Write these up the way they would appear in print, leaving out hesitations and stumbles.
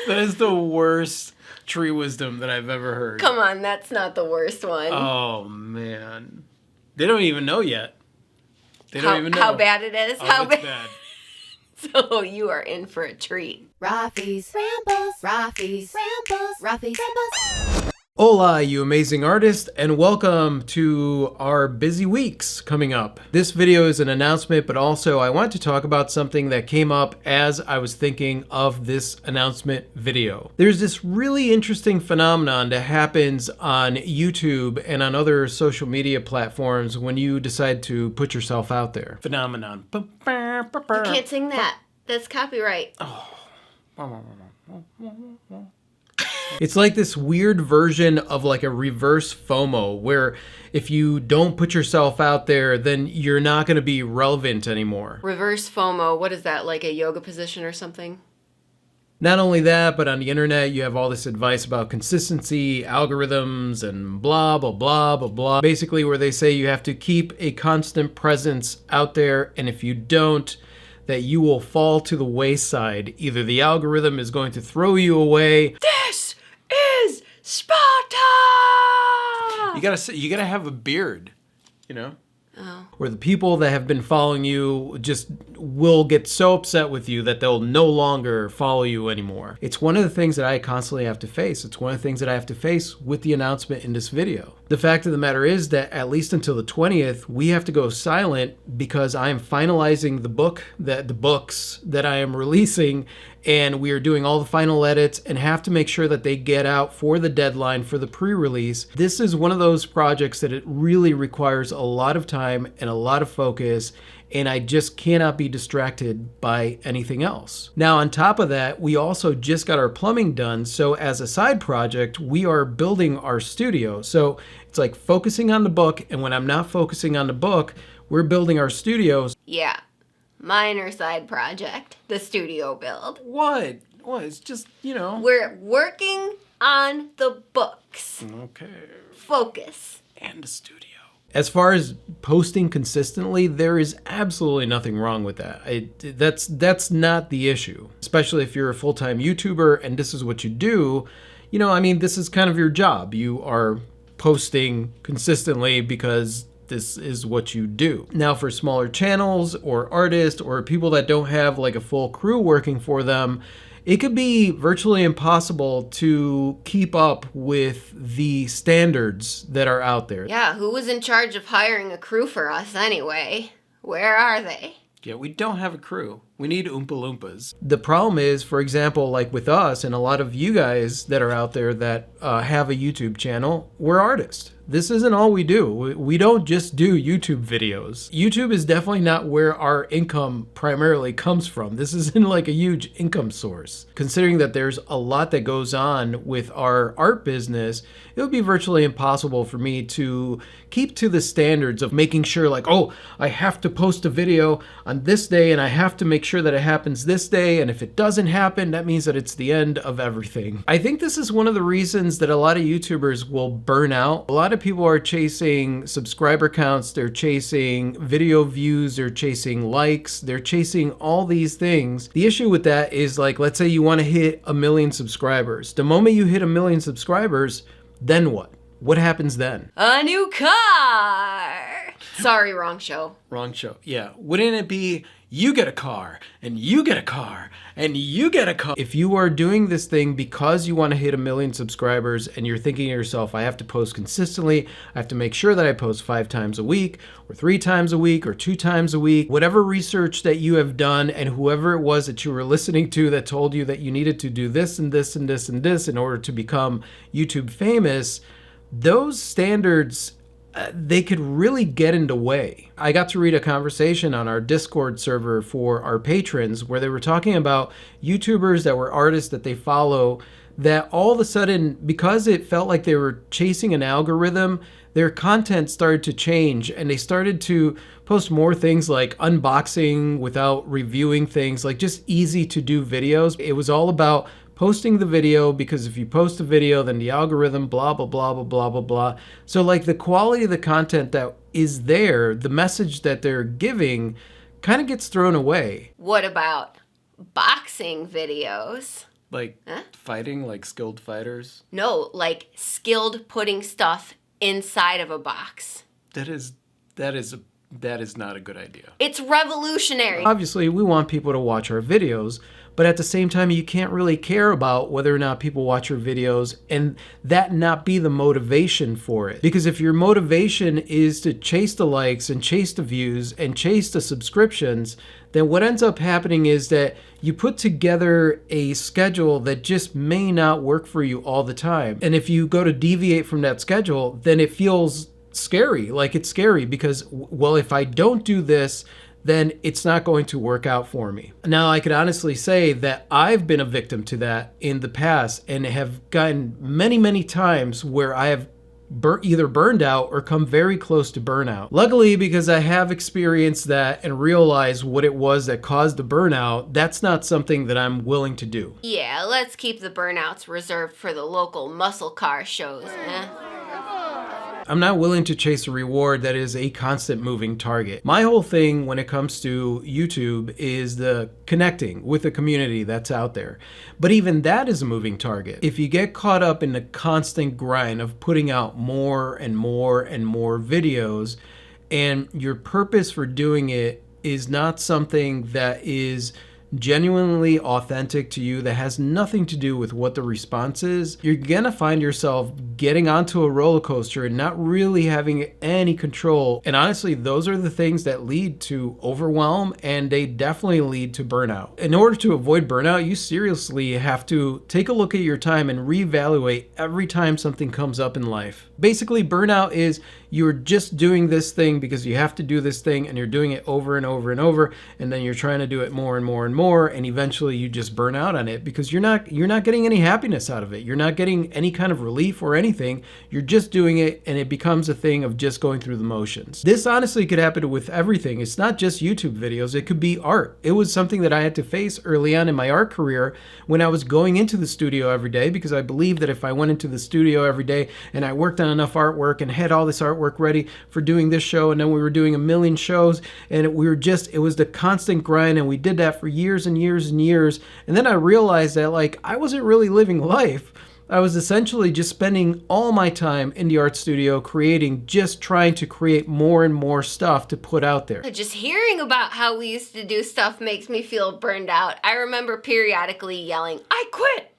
That is the worst tree wisdom that I've ever heard. Come on, that's not the worst one. Oh, man. They don't even know yet. They don't even know. How bad it is? Oh, How it's bad? bad. So you are in for a treat. Rafi's Rambles, Rafi's Rambles, Rafi's Rambles. Hola, you amazing artist, and welcome to our busy weeks coming up. This video is an announcement, but also I want to talk about something that came up as I was thinking of this announcement video. There's this really interesting phenomenon that happens on YouTube and on other social media platforms when you decide to put yourself out there. Phenomenon. You can't sing that. That's copyright. It's like this weird version of like a reverse FOMO where if you don't put yourself out there, then you're not going to be relevant anymore. Reverse FOMO, what is that, like a yoga position or something? Not only that, but on the internet, you have all this advice about consistency, algorithms, and blah, blah, blah, blah, blah. Basically where they say you have to keep a constant presence out there, and if you don't, that you will fall to the wayside. Either the algorithm is going to throw you away. This is Sparta! You gotta have a beard, you know? Oh. Or the people that have been following you just will get so upset with you that they'll no longer follow you anymore. It's one of the things that I constantly have to face. It's one of the things that I have to face with the announcement in this video. The fact of the matter is that at least until the 20th, we have to go silent because I am finalizing the books that I am releasing, and we are doing all the final edits and have to make sure that they get out for the deadline for the pre-release. This is one of those projects that it really requires a lot of time and a lot of focus, and I just cannot be distracted by anything else. Now, on top of that, we also just got our plumbing done, so as a side project, we are building our studio. So it's like focusing on the book, and when I'm not focusing on the book, we're building our studios. Yeah. Minor side project, the studio build. What? It's just, you know. We're working on the books. Okay. Focus. And the studio. As far as posting consistently, there is absolutely nothing wrong with that. That's not the issue. Especially if you're a full-time YouTuber and this is what you do. You know, I mean, this is kind of your job. You are posting consistently because this is what you do. Now for smaller channels or artists or people that don't have like a full crew working for them, it could be virtually impossible to keep up with the standards that are out there. Yeah, who was in charge of hiring a crew for us anyway? Where are they? Yeah, we don't have a crew. We need Oompa Loompas. The problem is, for example, like with us and a lot of you guys that are out there that have a YouTube channel, we're artists. This isn't all we do. We don't just do YouTube videos. YouTube is definitely not where our income primarily comes from. This isn't like a huge income source. Considering that there's a lot that goes on with our art business, it would be virtually impossible for me to keep to the standards of making sure like, oh, I have to post a video on this day and I have to make sure that it happens this day, and if it doesn't happen, that means that it's the end of everything. I think this is one of the reasons that a lot of YouTubers will burn out. A lot of people are chasing subscriber counts, they're chasing video views, they're chasing likes, they're chasing all these things. The issue with that is like, let's say you want to hit 1 million subscribers. The moment you hit 1 million subscribers, then what? What happens then? A new car! Sorry, wrong show. Wrong show. Yeah. Wouldn't it be you get a car, and you get a car, and you get a car? If you are doing this thing because you want to hit 1 million subscribers and you're thinking to yourself, I have to post consistently, I have to make sure that I post 5 times a week, or 3 times a week, or 2 times a week, whatever research that you have done and whoever it was that you were listening to that told you that you needed to do this and this and this and this in order to become YouTube famous, those standards, they could really get in the way. I got to read a conversation on our Discord server for our patrons where they were talking about YouTubers that were artists that they follow that all of a sudden, because it felt like they were chasing an algorithm, their content started to change and they started to post more things like unboxing without reviewing things, like just easy to do videos. It was all about posting the video because if you post a video, then the algorithm, blah, blah, blah, blah, blah, blah, blah. So like the quality of the content that is there, the message that they're giving kind of gets thrown away. What about boxing videos? Like Huh? fighting, like skilled fighters? No, like skilled putting stuff inside of a box. That is not a good idea. It's revolutionary. Obviously, we want people to watch our videos, but at the same time, you can't really care about whether or not people watch your videos and that not be the motivation for it. Because if your motivation is to chase the likes and chase the views and chase the subscriptions, then what ends up happening is that you put together a schedule that just may not work for you all the time. And if you go to deviate from that schedule, then it feels scary. Like it's scary because, well, if I don't do this, then it's not going to work out for me. Now, I could honestly say that I've been a victim to that in the past and have gotten many, many times where I have either burned out or come very close to burnout. Luckily, because I have experienced that and realized what it was that caused the burnout, that's not something that I'm willing to do. Yeah, let's keep the burnouts reserved for the local muscle car shows, eh? I'm not willing to chase a reward that is a constant moving target. My whole thing when it comes to YouTube is the connecting with the community that's out there. But even that is a moving target. If you get caught up in the constant grind of putting out more and more and more videos, and your purpose for doing it is not something that is genuinely authentic to you, that has nothing to do with what the response is, you're gonna find yourself getting onto a roller coaster and not really having any control. And honestly, those are the things that lead to overwhelm, and they definitely lead to burnout. In order to avoid burnout, you seriously have to take a look at your time and reevaluate every time something comes up in life. Basically, burnout is you're just doing this thing because you have to do this thing, and you're doing it over and over and over, and then you're trying to do it more and more and more, and eventually you just burn out on it because you're not getting any happiness out of it. You're not getting any kind of relief or anything. You're just doing it, and it becomes a thing of just going through the motions. This honestly could happen with everything. It's not just YouTube videos. It could be art. It was something that I had to face early on in my art career when I was going into the studio every day, because I believed that if I went into the studio every day and I worked on enough artwork and had all this artwork ready for doing this show, and then we were doing a million shows, and it was the constant grind, and we did that for years and years and years. And then I realized that like I wasn't really living life. I was essentially just spending all my time in the art studio creating, just trying to create more and more stuff to put out there. Just hearing about how we used to do stuff makes me feel burned out. I remember periodically yelling, "I quit!"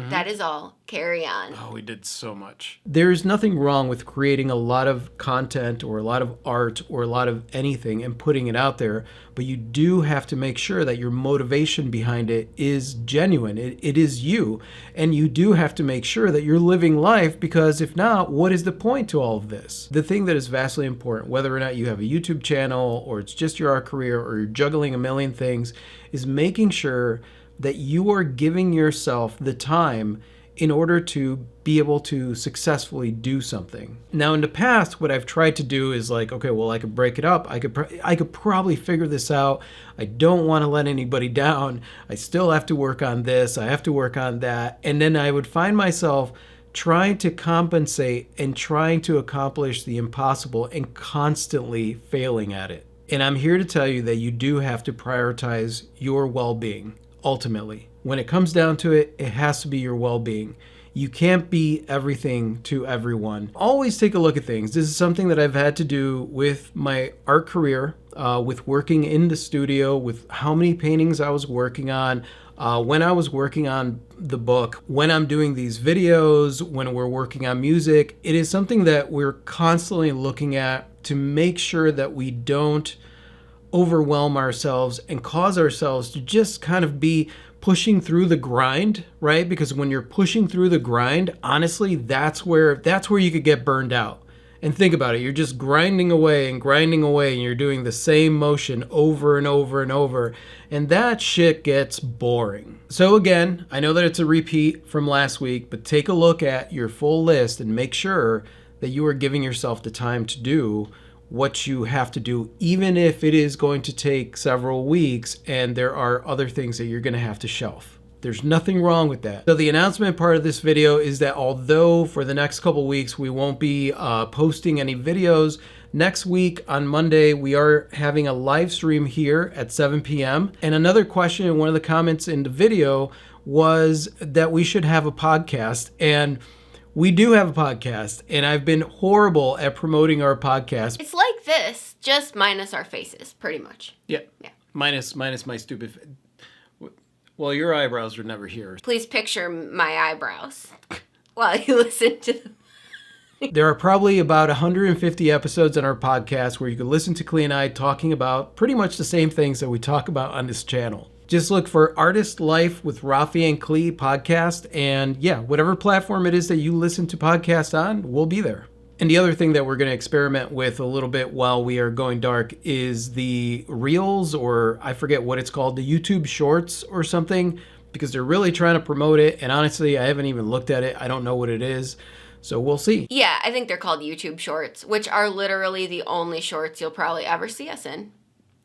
That is all. Carry on. Oh, we did so much. There's nothing wrong with creating a lot of content or a lot of art or a lot of anything and putting it out there, but you do have to make sure that your motivation behind it is genuine. It is you. And you do have to make sure that you're living life, because if not, what is the point to all of this? The thing that is vastly important, whether or not you have a YouTube channel or it's just your art career or you're juggling a million things, is making sure that you are giving yourself the time in order to be able to successfully do something. Now, in the past, what I've tried to do is like, okay, well, I could break it up. I could probably figure this out. I don't want to let anybody down. I still have to work on this. I have to work on that. And then I would find myself trying to compensate and trying to accomplish the impossible and constantly failing at it. And I'm here to tell you that you do have to prioritize your well-being. Ultimately, when it comes down to it, it has to be your well-being. You can't be everything to everyone. Always take a look at things. This is something that I've had to do with my art career, with working in the studio, with how many paintings I was working on, when I was working on the book, when I'm doing these videos, when we're working on music. It is something that we're constantly looking at to make sure that we don't overwhelm ourselves and cause ourselves to just kind of be pushing through the grind, right? Because when you're pushing through the grind, honestly, that's where you could get burned out. And think about it, you're just grinding away and you're doing the same motion over and over and over, and that shit gets boring. So again, I know that it's a repeat from last week, but take a look at your full list and make sure that you are giving yourself the time to do what you have to do, even if it is going to take several weeks and there are other things that you're going to have to shelf. There's nothing wrong with that. So the announcement part of this video is that although for the next couple weeks we won't be posting any videos, next week on Monday we are having a live stream here at 7 p.m. And another question in one of the comments in the video was that we should have a podcast. And we do have a podcast. And I've been horrible at promoting our podcast. It's like this, just minus our faces, pretty much. Yeah. Minus my stupid. Well, your eyebrows are never here. Please picture my eyebrows while you listen to them. There are probably about 150 episodes on our podcast where you can listen to Clea and I talking about pretty much the same things that we talk about on this channel. Just look for Artist Life with Rafi and Clea podcast, and yeah, whatever platform it is that you listen to podcasts on, we'll be there. And the other thing that we're going to experiment with a little bit while we are going dark is the Reels, or I forget what it's called, the YouTube Shorts or something, because they're really trying to promote it, and honestly, I haven't even looked at it. I don't know what it is. So we'll see. Yeah, I think they're called YouTube Shorts, which are literally the only shorts you'll probably ever see us in.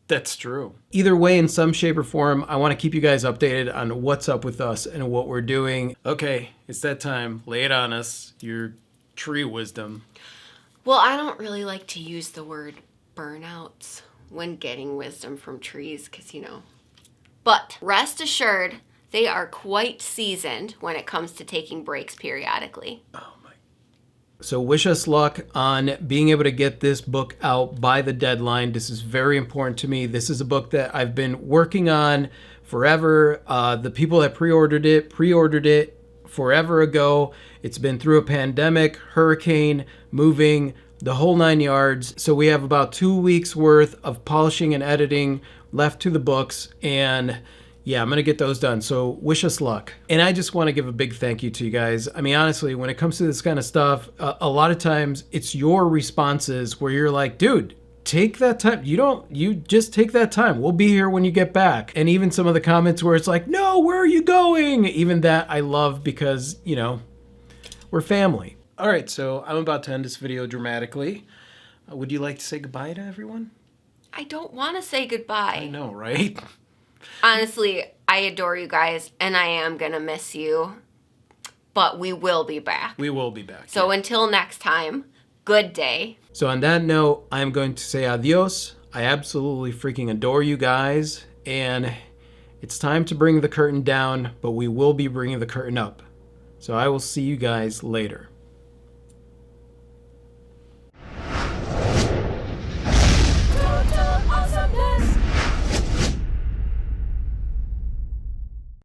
That's true. Either way, in some shape or form, I want to keep you guys updated on what's up with us and what we're doing. Okay, it's that time. Lay it on us. Your tree wisdom. Well, I don't really like to use the word burnouts when getting wisdom from trees, because, But rest assured, they are quite seasoned when it comes to taking breaks periodically. So wish us luck on being able to get this book out by the deadline. This is very important to me. This is a book that I've been working on forever. The people that pre-ordered it forever ago. It's been through a pandemic, hurricane, moving, the whole 9 yards. So we have about 2 weeks worth of polishing and editing left to the books, and yeah, I'm going to get those done. So wish us luck. And I just want to give a big thank you to you guys. I mean, honestly, when it comes to this kind of stuff, a lot of times it's your responses where you're like, dude, take that time. You just take that time. We'll be here when you get back. And even some of the comments where it's like, no, where are you going? Even that I love because, we're family. All right, so I'm about to end this video dramatically. Would you like to say goodbye to everyone? I don't want to say goodbye. I know, right? Honestly, I adore you guys, and I am going to miss you. But we will be back. We will be back. So until next time, good day. So on that note, I'm going to say adios. I absolutely freaking adore you guys. And it's time to bring the curtain down, but we will be bringing the curtain up. So I will see you guys later.